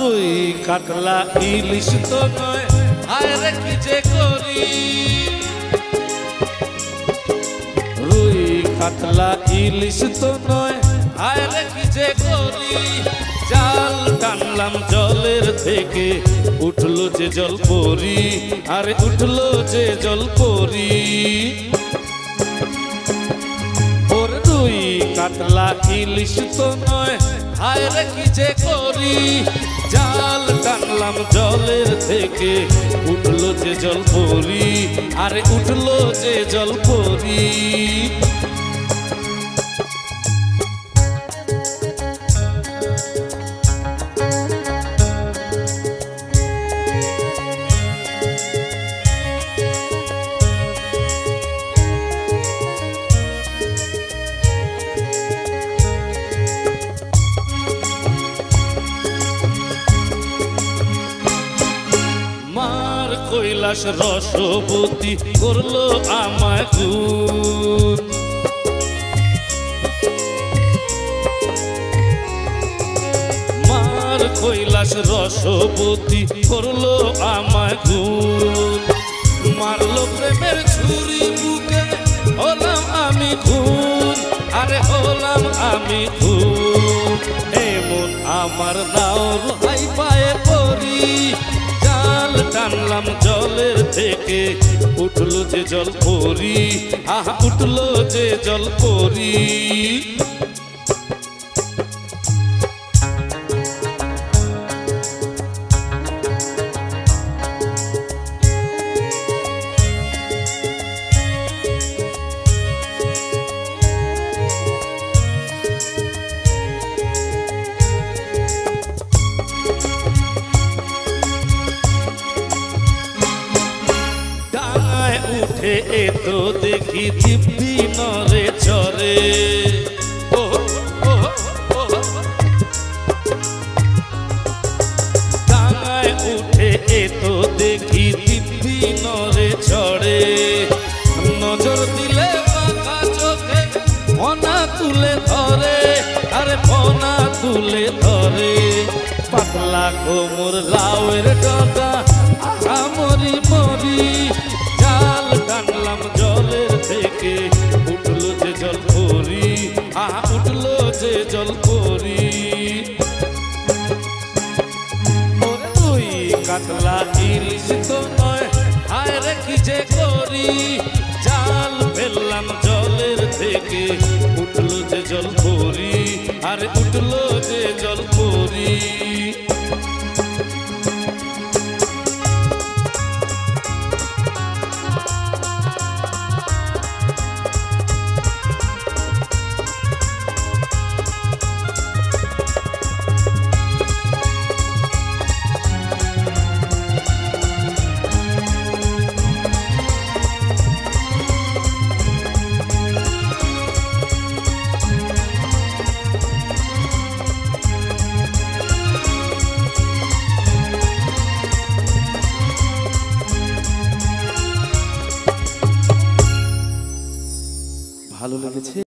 রুই কাতলা ইলিশ তো নয়, হায় রে কি যে করি। রুই কাতলা ইলিশ তো নয়, হায় রে কি যে করি। জাল টানলাম জলের থেকে, উঠলো যে জল পরি, আরে উঠলো যে জল পরি। ওর রুই কাতলা ইলিশ তো নয়, হায় রে কি যে করি। জাল টানলাম জলের থেকে, উঠলো যে জল পরি, আরে উঠলো যে জল পরি। কৈলাস রসবতী করলো আমায় খুন। মার কৈলাস রসবতী করলো আমায় খুন। মারলো প্রেমের ছুরি বুকে, হলাম আমি খুন, আরে হলাম আমি খুন। এমন আমার নাও হাই পায়ে পড়ি, জাল টানলাম জলের থেকে, উঠলো যে জল পরি, আহা উঠলো যে জল পরি। উঠে এতো দেখি দিব্যি নরে চরে, ডাঙায় উঠে এতো দেখি দিব্যি নরে চড়ে। নজর দিলে বাঁকা চোখে ফনা তুলে ধরে, আরে ফনা তুলে ধরে। পাতলা কোমর লাউয়ের ডগা, আহা মরি মরি। জাল টানলাম জলের থেকে, উঠলো যে জল পরি, আহা উঠলো যে জল পরি। ওরে রুই কাতলা ইলিশ তো নয়, হায় রে কি যে করি। জাল ফেললাম জলের থেকে, উঠলো যে জল পরি, আরে উঠলো যে জল পরি। ভালো লেগেছে?